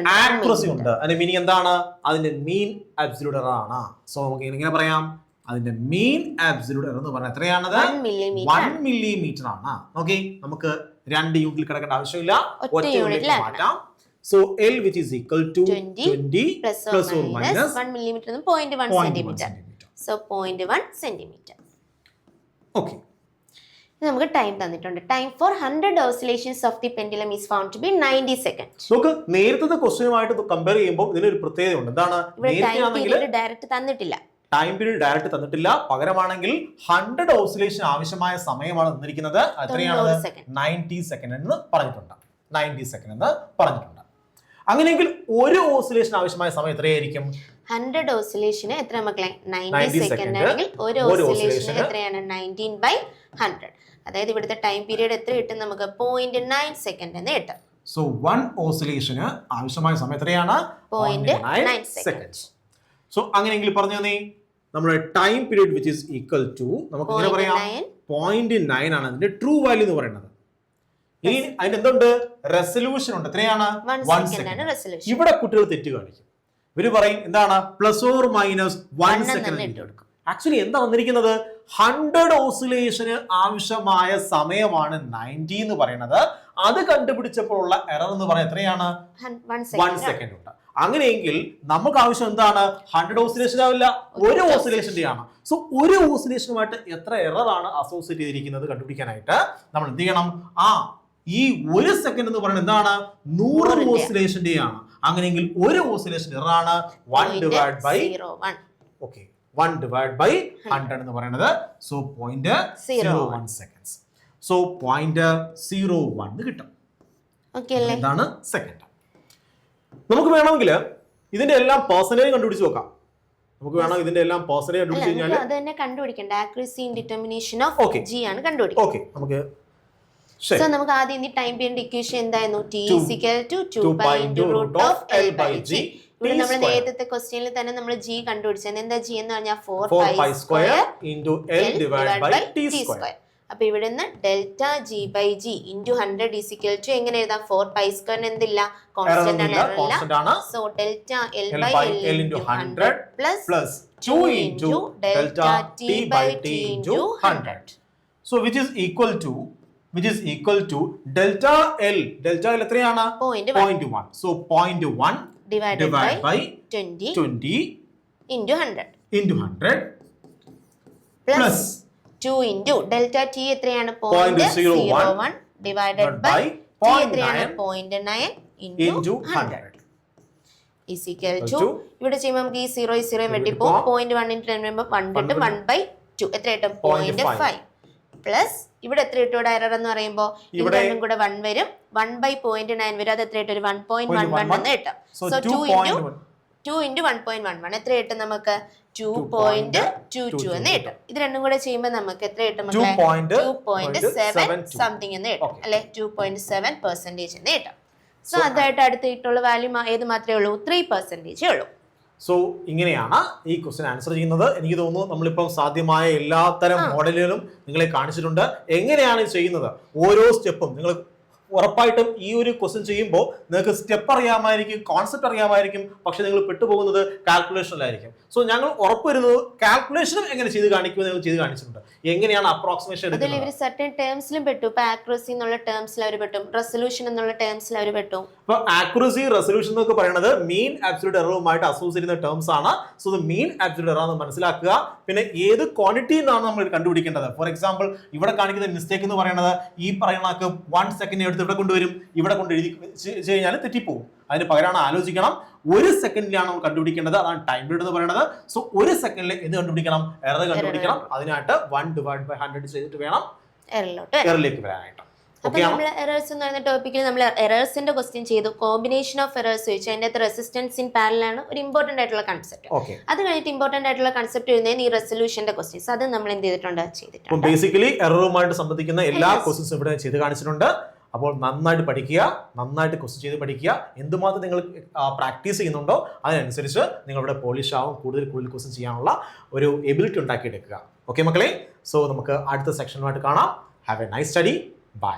ഉണ്ട്. അതിന്റെ meaning എന്താണ്? അതിന്റെ mean absolute error ആണ്. So നമുക്ക് എങ്ങനെ പറയാം? അതിന്റെ മീൻ അബ്സല്യൂട്ട് എറർ എന്ന് പറഞ്ഞാൽ എത്രയാണത്? 1 മില്ലിമീറ്റർ ആണ്. ഓക്കെ, നമുക്ക് 2 യൂണിറ്റിൽ കിടക്കേണ്ട ആവശ്യമില്ല, ഒറ്റ യൂണിറ്റിൽ മാറ്റാം. So L which is equal to 20 plus or minus 1 millimeter എന്ന് 0.1 centimeter. So 0.1 centimeter. ഓക്കെ, നമുക്ക് ടൈം തന്നിട്ടുണ്ട്. Time for 100 oscillations of the pendulum is found to be 90 seconds. നമുക്ക് നേരത്തെ ക്വസ്റ്റ്യനുമായിട്ട് കമ്പയർ ചെയ്യുമ്പോൾ ഇതിനൊരു പ്രത്യേകത ഉണ്ട്. എന്താണ്? ഡയറക്റ്റ് തന്നിട്ടില്ല. ടൈം പീരീഡ് ഡയറക്റ്റ് തന്നിട്ടില്ല. പകരമാണെങ്കിൽ 100 ഓസിലേഷൻ ആവശ്യമായ സമയമാണ് തന്നിരിക്കുന്നത്. എത്രയാണ്? 90 സെക്കൻഡ് എന്ന് പറഞ്ഞിട്ടുണ്ട്. 90 സെക്കൻഡ് എന്ന് പറഞ്ഞിട്ടുണ്ട്. അങ്ങനെയെങ്കിൽ ഒരു ഓസിലേഷൻ ആവശ്യമായ സമയം എത്രയായിരിക്കും? 100 ഓസിലേഷന് എത്ര മക്കളെ? 90 സെക്കൻഡ് ആണെങ്കിൽ ഒരു ഓസിലേഷൻ എത്രയാണ്? 19/100. അതായത് ഇവിടുത്തെ ടൈം പീരീഡ് എത്ര കിട്ടും നമുക്ക്? 0.9 സെക്കൻഡ് എന്ന് കിട്ടും. സോ 1 ഓസിലേഷന് ആവശ്യമായ സമയം എത്രയാണ്? 0.9 സെക്കൻഡ്സ്. സോ അങ്ങനെയെങ്കിൽ പറഞ്ഞു തന്നെ നമ്മുടെ time period which is equal to നമുക്ക് ഇങ്ങനെ പറയാം 0.9 ആണ് അതിന്റെ ട്രൂ വാല്യൂ എന്ന് പറയുന്നത്. ഇനി അതിന്റെ എന്തുണ്ട്? റെസൊല്യൂഷൻ ഉണ്ട്. എത്രയാണ്? 1 സെക്കൻഡ്. ഇവിടെ കുട്ടികൾ തെറ്റ് കാണിക്കും. ഇവര് പറയും എന്താണ്? Plus or minus 1 second. Actually എന്താ വന്നിരിക്കുന്നത്? 100 ഓസിലേഷന് ആവശ്യമായ സമയമാണ് 90 എന്ന് പറയുന്നത്. അത് കണ്ടുപിടിച്ചപ്പോഴുള്ള എറർ എന്ന് പറയുന്നത് എത്രയാണ്? 1 സെക്കൻഡ് ഉണ്ട്. അങ്ങനെയെങ്കിൽ നമുക്ക് ആവശ്യം എന്താണ്? 100 ഓസിലേഷൻ ആവില്ല, ഒരു ഓസിലേഷന്റെ ആണ്. സോ ഒരു ഓസിലേഷനുമായിട്ട് എത്ര എറർ ആണ് അസോസിയേറ്റ് ചെയ്തിരിക്കുന്നത് കണ്ടുപിടിക്കാനായിട്ട് നമ്മൾ എന്ത് ചെയ്യണം? ഈ 1 സെക്കൻഡ് എന്ന് പറയുന്നത് എന്താണ്? 100 ഓസിലേഷന്റെ ആണ്. അങ്ങനെയെങ്കിൽ ഒരു ഓസിലേഷൻ എറർ ആണ് 1 ഡിവൈഡ് ബൈ 100 എന്ന് പറയുന്നത്. So 0.01 seconds. സോ 0.01 കിട്ടും. എന്താണ്? സെക്കൻഡ്. നമുക്ക് വേണമെങ്കിൽ ഇതിന്റെ എല്ലാം പെർസെന്റേജ് കണ്ടുപിടിച്ച് നോക്കാം. നമുക്ക് വേണം ഇതിന്റെ എല്ലാം പെർസെന്റേജ് കണ്ടുപിടിച്ച് കഴിഞ്ഞാൽ അത് തന്നെ കണ്ടുപിടിക്കണ്ട. Accuracy in determination of G ആണ് കണ്ടുപിടിക്കുക. ഓക്കേ, നമുക്ക് സോ നമുക്ക് ആദ്യം ഈ ടൈം പീരിയഡ് ഇക്വേഷൻ എന്തായിരുന്നു? T is equal to 2π into root of L by G. ഇവിടെ നമ്മൾ square. നേരത്തെ ക്വസ്റ്റ്യനിൽ തന്നെ നമ്മൾ ജി കണ്ടുപിടിച്ചത്. എന്താ ജി എന്ന് പറഞ്ഞാൽ 4 pi square into L divided by T square. അപ്പൊ ഇവിടെ നിന്ന് delta G by G into 100 is equal to എങ്ങനെ എഴുതാം? 4 പൈ സ്ക്വയറിന് എന്തില്ല? കോൺസ്റ്റന്റ് ആണ്. So delta L by L into 100 plus 2 into delta T by T into 100. So which is equal to delta L. Delta L എത്രയാണ്? 0.1. So 0.1 divided by 20 into 100 plus 2 into delta t എത്രയാണ്? 0.01 divided by t എത്രയാണ്? 0.9 into 100 is equal to ഇവിടെ ചെയ്യുമ്പോൾ നമുക്ക് ഈ 0 വെട്ടിപ്പോ 0.1 into 10 വരുമ്പോൾ 1 കിട്ടും. 1/2 എത്ര കിട്ടും? 0.5 പ്ലസ് ഇവിടെ എത്ര കിട്ടും? ഇവിടെ എറർ എന്ന് പറയുമ്പോൾ ഇവിടെ കൂടെ 1 വരും. 1/0.9 വരും. അത് എത്ര കിട്ടും? ഒരു 1.11 എന്ന് കിട്ടും. സോ 2 into 1.11 എത്ര കിട്ടും നമുക്ക്? 2.22 എന്ന് കിട്ടും. ഇത് രണ്ടും കൂടെ ചെയ്യുമ്പോൾ നമുക്ക് എത്ര കിട്ടും? 2.7 സംതിങ് എന്ന് കിട്ടും അല്ലെ? 2.7% എന്ന് കിട്ടും. സോ അതായിട്ട് അടുത്തിട്ടുള്ള വാല്യൂ ഏത് മാത്രമേ ഉള്ളൂ? 3% ഉള്ളൂ. സോ ഇങ്ങനെയാണ് ഈ ക്വസ്റ്റ്യൻ ആൻസർ ചെയ്യുന്നത്. എനിക്ക് തോന്നുന്നു നമ്മളിപ്പം സാധ്യമായ എല്ലാത്തരം മോഡലുകളും നിങ്ങളെ കാണിച്ചിട്ടുണ്ട്. എങ്ങനെയാണ് ചെയ്യുന്നത് ഓരോ സ്റ്റെപ്പും നിങ്ങൾ ഉറപ്പായിട്ടും ഈ ഒരു ക്വസ്റ്റ്യൻ ചെയ്യുമ്പോൾ നിങ്ങൾക്ക് സ്റ്റെപ്പ് അറിയാമായിരിക്കും, കോൺസെപ്റ്റ് അറിയാമായിരിക്കും, പക്ഷെ നിങ്ങൾ പെട്ടുപോകുന്നത് കാൽക്കുലേഷനിലായിരിക്കും. സോ ഞങ്ങൾ ഉറപ്പുവരുന്നത് കാൽക്കുലേഷനും എങ്ങനെ ചെയ്ത് കാണിക്കുമെന്ന് നിങ്ങൾ ചെയ്ത് കാണിച്ചിട്ടുണ്ട്. എങ്ങനെയാണ് അപ്രോക്സിമേഷൻ എടുക്കുന്നത്? ഇവർ സർട്ടൻ ടേംസിലും പെട്ടു. ഇപ്പൊ ആക്യുറസി എന്നുള്ള ടേംസിൽ അവർ പെട്ടും, റെസൊല്യൂഷൻ എന്നുള്ള ടേംസിൽ അവർ പെട്ടും. അപ്പൊ ആക്യുറസി, റെസൊല്യൂഷൻ എന്നൊക്കെ പറയുന്നത് മീൻ ആബ്സല്യൂട്ട് എററുമായിട്ട് അസോസിയേറ്റ് ചെയ്യുന്ന ടേംസ് ആണ്. സോ ഇത് മീൻ ആബ്സല്യൂട്ട് എറർ എന്ന് മനസ്സിലാക്കുക. പിന്നെ ഏത് ക്വാണ്ടിറ്റി എന്നാണ് നമ്മൾ കണ്ടുപിടിക്കേണ്ടത്. ഫോർ എക്സാമ്പിൾ ഇവിടെ കാണിക്കുന്ന മിസ്റ്റേക്ക് എന്ന് പറയുന്നത് ഈ പറയുന്ന 1 സെക്കൻഡ് എടുത്ത് ഇവിടെ കൊണ്ടുവരും, ഇവിടെ കൊണ്ട് എഴുതി കഴിഞ്ഞാൽ തെറ്റിപ്പോകും. അതിന് പകരമാണ് ആലോചിക്കണം. 1 സെക്കൻഡിലാണ് നമ്മൾ കണ്ടുപിടിക്കേണ്ടത്. അതാണ് ടൈം പീരീഡ് എന്ന് പറയുന്നത്. സോ 1 സെക്കൻഡിൽ എന്ത് കണ്ടുപിടിക്കണം? എറർ കണ്ടുപിടിക്കണം. അതിനായിട്ട് 1/100 ചെയ്തിട്ട് വേണം എററിലേക്ക് വരാനായിട്ട്. അപ്പൊ നമ്മൾ എറേഴ്സ് എന്ന് പറയുന്ന ടോപ്പിക്കിൽ നമ്മൾ എറേഴ്സിന്റെ ക്വസ്റ്റ്യൻ ചെയ്തു. കോമ്പിനേഷൻ ഓഫ് എറേഴ്സ് ചോദിച്ചു. അതിന്റെ അകത്ത് റെസിസ്റ്റൻസ് ഇൻ പാരലൽ ആണ് ഒരു ഇമ്പോർട്ടന്റ് ആയിട്ടുള്ള കൺസെപ്റ്റ്. അത് കഴിഞ്ഞിട്ട് ഇമ്പോർട്ടന്റ് ആയിട്ടുള്ള കൺസെപ്റ്റ് എഴുതുന്നതിന് ഈ റെസൊല്യൂഷന്റെ ക്വസ്റ്റ്യൻസ് അത് നമ്മൾ എന്ത് ചെയ്തിട്ടുണ്ട്? ബേസിക്കലി എററുമായിട്ട് സംബന്ധിക്കുന്ന എല്ലാ ക്വസ്റ്റ്യൻസും ഇവിടെ ചെയ്ത് കാണിച്ചിട്ടുണ്ട്. അപ്പോൾ നന്നായിട്ട് പഠിക്കുക, നന്നായിട്ട് ക്വസ്റ്റ്യൻ ചെയ്ത് പഠിക്കുക. എന്തുമാത്രം നിങ്ങൾ പ്രാക്ടീസ് ചെയ്യുന്നുണ്ടോ അതിനനുസരിച്ച് നിങ്ങളിവിടെ പോളിഷ് ആവും, കൂടുതൽ ക്വസ്റ്റ്യൻ ചെയ്യാനുള്ള ഒരു എബിലിറ്റി ഉണ്ടാക്കിയെടുക്കുക. ഓക്കെ മക്കളെ, സോ നമുക്ക് അടുത്ത സെക്ഷനുമായിട്ട് കാണാം. Have a nice study. By.